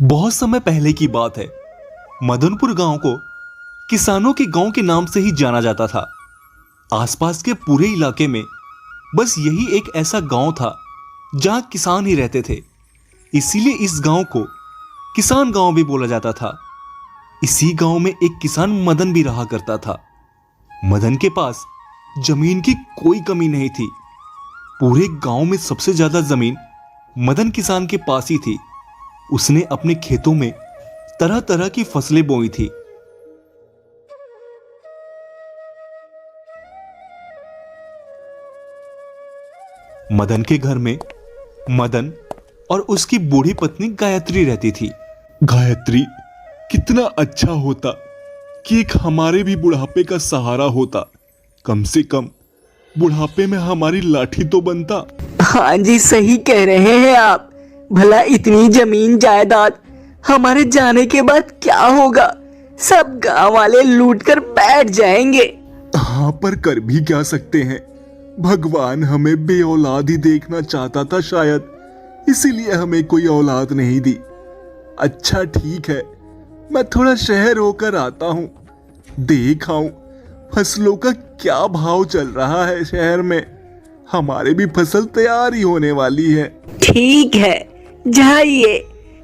बहुत समय पहले की बात है। मदनपुर गांव को किसानों के गांव के नाम से ही जाना जाता था। आसपास के पूरे इलाके में बस यही एक ऐसा गांव था जहां किसान ही रहते थे। इसीलिए इस गांव को किसान गांव भी बोला जाता था। इसी गांव में एक किसान मदन भी रहा करता था। मदन के पास जमीन की कोई कमी नहीं थी। पूरे गांव में सबसे ज्यादा जमीन मदन किसान के पास ही थी। उसने अपने खेतों में तरह तरह की फसलें बोई थी। मदन के घर में मदन और उसकी बूढ़ी पत्नी गायत्री रहती थी। गायत्री, कितना अच्छा होता कि एक हमारे भी बुढ़ापे का सहारा होता। कम से कम बुढ़ापे में हमारी लाठी तो बनता। हाँ जी, सही कह रहे हैं आप। भला इतनी जमीन जायदाद हमारे जाने के बाद क्या होगा? सब गांव वाले लूट कर बैठ जाएंगे। हाँ, पर कर भी क्या सकते हैं। भगवान हमें बेऔलाद ही देखना चाहता था शायद, इसीलिए हमें कोई औलाद नहीं दी। अच्छा ठीक है, मैं थोड़ा शहर होकर आता हूँ, देख आऊं फसलों का क्या भाव चल रहा है शहर में। हमारे भी फसल तैयार ही होने वाली है। ठीक है, जाइए,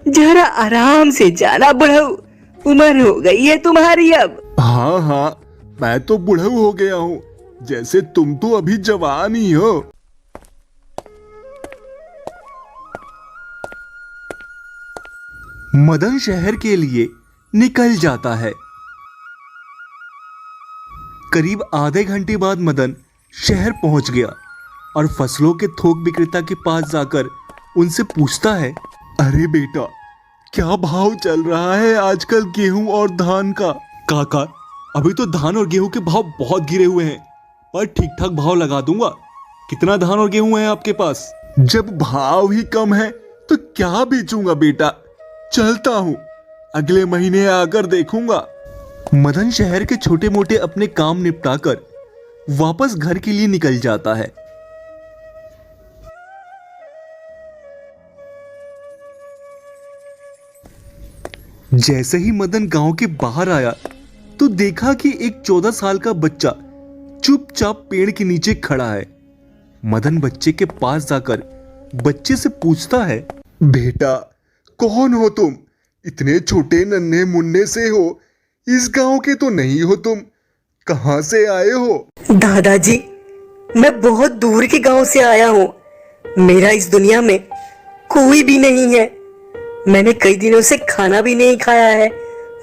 जरा आराम से जाना बुढ़ऊ। उम्र हो गई है तुम्हारी अब। हाँ हाँ, मैं तो बुढ़ऊ हो गया हूँ, जैसे तुम तो अभी जवान ही हो। मदन शहर के लिए निकल जाता है। करीब आधे घंटे बाद मदन शहर पहुंच गया और फसलों के थोक विक्रेता के पास जाकर उनसे पूछता है, अरे बेटा, क्या भाव चल रहा है आजकल गेहूं और धान का? काका, अभी तो धान और गेहूं के भाव बहुत गिरे हुए हैं, पर ठीक ठाक भाव लगा दूंगा। कितना धान और गेहूं है आपके पास? जब भाव ही कम है तो क्या बेचूंगा बेटा, चलता हूं, अगले महीने आकर देखूंगा। मदन शहर के छोटे मोटे अपने काम निपटाकर वापस घर के लिए निकल जाता है। जैसे ही मदन गांव के बाहर आया तो देखा कि एक 14 साल का बच्चा चुपचाप पेड़ के नीचे खड़ा है। मदन बच्चे के पास जाकर बच्चे से पूछता है, बेटा, कौन हो तुम? इतने छोटे नन्हे मुन्ने से हो, इस गांव के तो नहीं हो तुम। कहां से आए हो? दादाजी, मैं बहुत दूर के गांव से आया हूँ। मेरा इस दुनिया में कोई भी नहीं है। मैंने कई दिनों से खाना भी नहीं खाया है।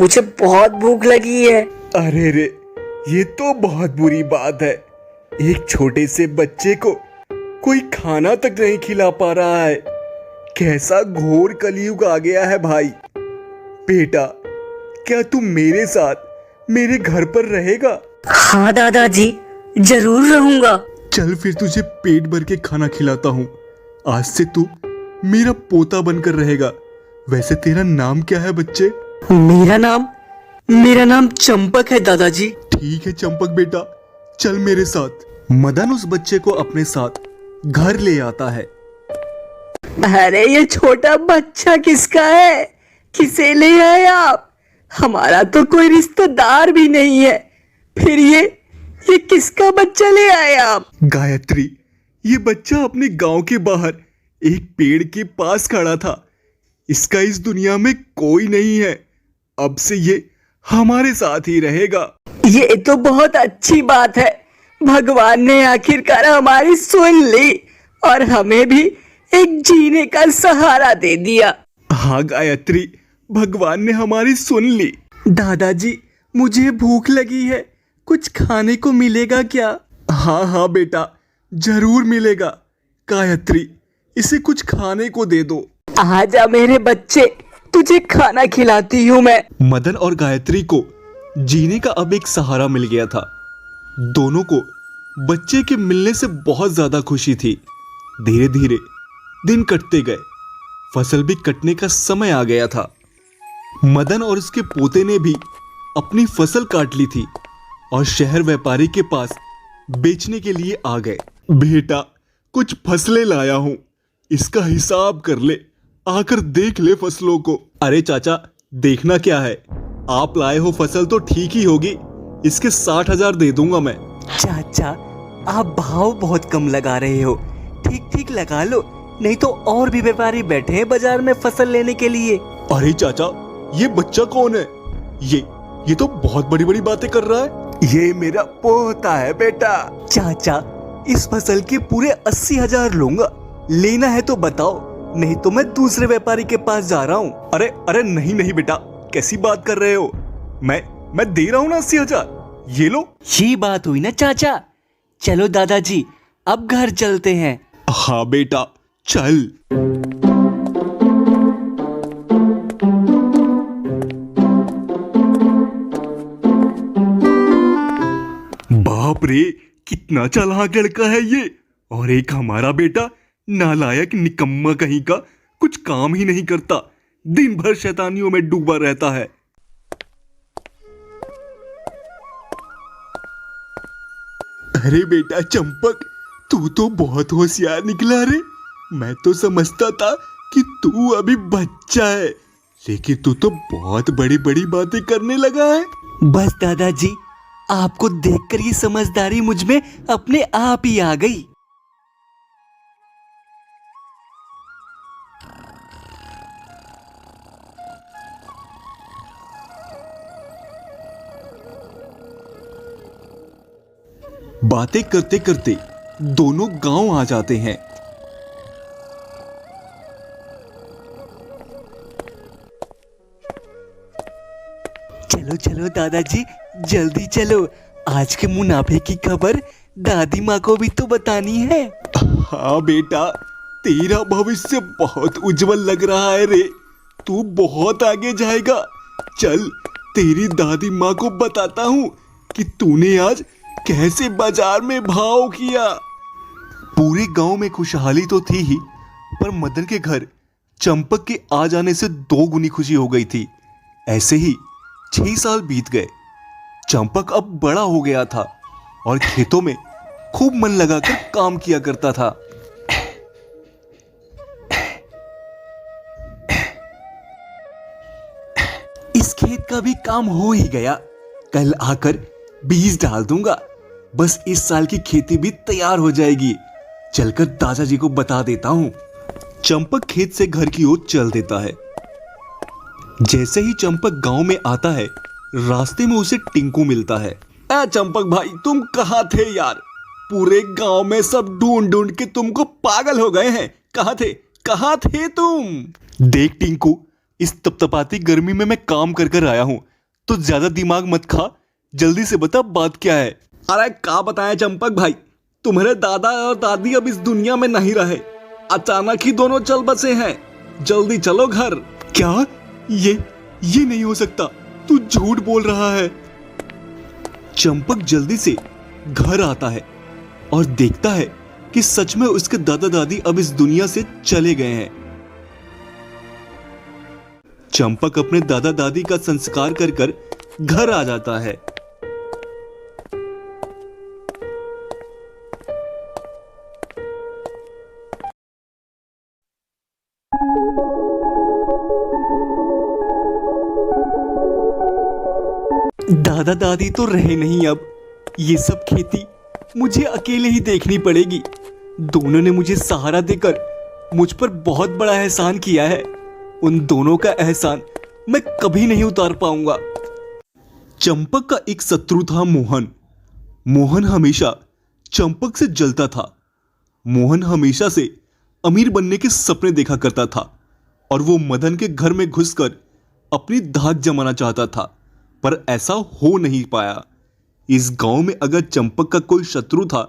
मुझे बहुत भूख लगी है। अरे रे, ये तो बहुत बुरी बात है। एक छोटे से बच्चे को कोई खाना तक नहीं खिला पा रहा है। कैसा घोर कलयुग आ गया है भाई। बेटा, क्या तुम मेरे साथ मेरे घर पर रहेगा? हाँ दादाजी, जरूर रहूंगा। चल फिर तुझे पेट भर के खाना खिलाता हूँ। आज से तू मेरा पोता बनकर रहेगा। वैसे तेरा नाम क्या है बच्चे? मेरा नाम चंपक है दादाजी। ठीक है चंपक बेटा, चल मेरे साथ। मदन उस बच्चे को अपने साथ घर ले आता है। अरे ये छोटा बच्चा किसका है? किसे ले आए आप? हमारा तो कोई रिश्तेदार भी नहीं है, फिर ये किसका बच्चा ले आए आप? गायत्री, ये बच्चा अपने गांव के बाहर एक पेड़ के पास खड़ा था। इसका इस दुनिया में कोई नहीं है। अब से ये हमारे साथ ही रहेगा। ये तो बहुत अच्छी बात है। भगवान ने आखिरकार हमारी सुन ली और हमें भी एक जीने का सहारा दे दिया। हाँ गायत्री, भगवान ने हमारी सुन ली। दादाजी, मुझे भूख लगी है, कुछ खाने को मिलेगा क्या? हाँ हाँ बेटा, जरूर मिलेगा। गायत्री, इसे कुछ खाने को दे दो। आजा मेरे बच्चे, तुझे खाना खिलाती हूँ मैं। मदन और गायत्री को जीने का अब एक सहारा मिल गया था। दोनों को बच्चे के मिलने से बहुत ज्यादा खुशी थी। धीरे धीरे दिन कटते गए। फसल भी कटने का समय आ गया था। मदन और उसके पोते ने भी अपनी फसल काट ली थी और शहर व्यापारी के पास बेचने के लिए आ गए। बेटा, कुछ फसलें लाया हूं, इसका हिसाब कर ले आकर देख ले फसलों को। अरे चाचा, देखना क्या है, आप लाए हो फसल तो ठीक ही होगी। इसके 60,000 दे दूंगा मैं। चाचा, आप भाव बहुत कम लगा रहे हो, ठीक ठीक लगा लो, नहीं तो और भी व्यापारी बैठे हैं बाजार में फसल लेने के लिए। अरे चाचा, ये बच्चा कौन है? ये तो बहुत बड़ी बड़ी बातें कर रहा है। ये मेरा पोता है बेटा। चाचा, इस फसल के पूरे 80,000 लूंगा, लेना है तो बताओ, नहीं तो मैं दूसरे व्यापारी के पास जा रहा हूँ। अरे अरे नहीं नहीं बेटा, कैसी बात कर रहे हो? मैं दे रहा हूँ ना 80,000, ये लो। ये बात हुई ना चाचा, चलो दादाजी अब घर चलते हैं। हाँ बेटा, चल। बाप रे, कितना चालाक लड़का है ये। और एक हमारा बेटा नालायक निकम्मा कहीं का, कुछ काम ही नहीं करता, दिन भर शैतानियों में डूबा रहता है। अरे बेटा चंपक, तू तो बहुत होशियार निकला रे। मैं तो समझता था कि तू अभी बच्चा है, लेकिन तू तो बहुत बड़ी बड़ी बातें करने लगा है। बस दादाजी, आपको देखकर ये समझदारी मुझ में अपने आप ही आ गई। बातें करते करते दोनों गांव आ जाते हैं। चलो चलो दादाजी, जल्दी चलो, आज के मुनाफे की खबर दादी माँ को भी तो बतानी है। हाँ बेटा, तेरा भविष्य बहुत उज्जवल लग रहा है रे, तू बहुत आगे जाएगा। चल, तेरी दादी माँ को बताता हूँ कि तूने आज कैसे बाजार में भाव किया। पूरे गांव में खुशहाली तो थी ही, पर मदन के घर चंपक के आ जाने से 2 गुनी खुशी हो गई थी। ऐसे ही 6 साल बीत गए। चंपक अब बड़ा हो गया था और खेतों में खूब मन लगाकर काम किया करता था। इस खेत का भी काम हो ही गया, कल आकर बीज डाल दूंगा, बस इस साल की खेती भी तैयार हो जाएगी। चलकर दादाजी को बता देता हूँ। चंपक खेत से घर की ओर चल देता है। जैसे ही चंपक गांव में आता है, रास्ते में उसे टिंकू मिलता है। चंपक भाई, तुम कहाँ थे यार? पूरे गांव में सब ढूंढ ढूंढ के तुमको पागल हो गए हैं। कहाँ थे तुम? देख टिंकू, इस तपतपाती गर्मी में मैं काम कर कर आया हूं, तो ज्यादा दिमाग मत खा, जल्दी से बता बात क्या है। अरे क्या बताएं चंपक भाई, तुम्हारे दादा और दादी अब इस दुनिया में नहीं रहे, अचानक ही दोनों चल बसे हैं। जल्दी चलो घर। क्या? ये नहीं हो सकता, तू झूठ बोल रहा है। चंपक जल्दी से घर आता है और देखता है कि सच में उसके दादा दादी अब इस दुनिया से चले गए हैं। चंपक अपने दादा दादी का संस्कार कर कर घर आ जाता है। दादा दादी तो रहे नहीं अब, ये सब खेती मुझे अकेले ही देखनी पड़ेगी। दोनों ने मुझे सहारा देकर मुझ पर बहुत बड़ा एहसान किया है, उन दोनों का एहसान मैं कभी नहीं उतार पाऊंगा। चंपक का एक शत्रु था मोहन। मोहन हमेशा चंपक से जलता था। मोहन हमेशा से अमीर बनने के सपने देखा करता था और वो मदन के घर में घुसकर अपनी धाक जमाना चाहता था, पर ऐसा हो नहीं पाया। इस गांव में अगर चंपक का कोई शत्रु था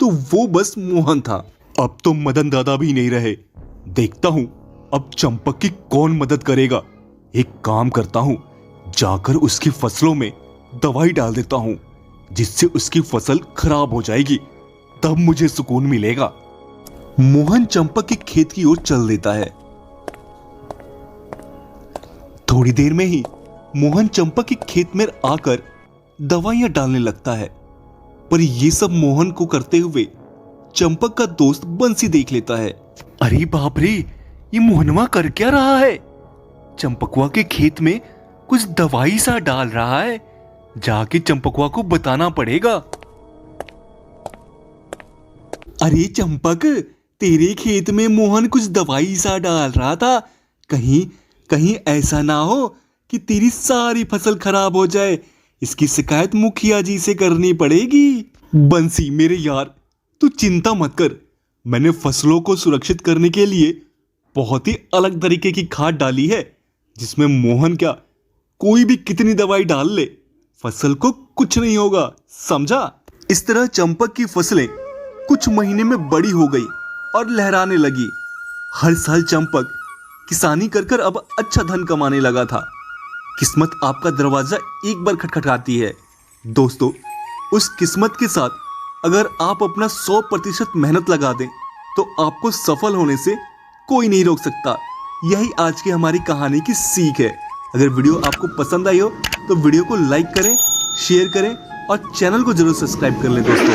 तो वो बस मोहन था। अब तो मदन दादा भी नहीं रहे। देखता हूं अब चंपक की कौन मदद करेगा। एक काम करता हूं, जाकर उसकी फसलों में दवाई डाल देता हूं, जिससे उसकी फसल खराब हो जाएगी, तब मुझे सुकून मिलेगा। मोहन चंपक के खेत की ओर चल देता है। थोड़ी देर में ही मोहन चंपक के खेत में आकर दवाइयां डालने लगता है, पर यह सब मोहन को करते हुए चंपक का दोस्त बंसी देख लेता है। अरे बाप रे, ये मोहनवा कर क्या रहा है? चंपकवा के खेत में कुछ दवाई सा डाल रहा है। जाके चंपकवा को बताना पड़ेगा। अरे चंपक, तेरे खेत में मोहन कुछ दवाई सा डाल रहा था। कहीं कहीं ऐसा ना हो कि तेरी सारी फसल खराब हो जाए। इसकी शिकायत मुखिया जी से करनी पड़ेगी। बंसी मेरे यार, तू चिंता मत कर। मैंने फसलों को सुरक्षित करने के लिए बहुत ही अलग तरीके की खाद डाली है, जिसमें मोहन क्या, कोई भी कितनी दवाई डाल ले, फसल को कुछ नहीं होगा, समझा? इस तरह चंपक की फसलें कुछ महीने में बड़ी हो गई और लहराने लगी। हर साल चंपक किसानी कर कर अब अच्छा धन कमाने लगा था। किस्मत आपका दरवाजा एक बार खटखटाती है। दोस्तों, उस किस्मत के साथ अगर आप अपना 100% मेहनत लगा दें तो आपको सफल होने से कोई नहीं रोक सकता। यही आज की हमारी कहानी की सीख है। अगर वीडियो आपको पसंद आई हो तो वीडियो को लाइक करें, शेयर करें और चैनल को जरूर सब्सक्राइब कर लें दोस्तों।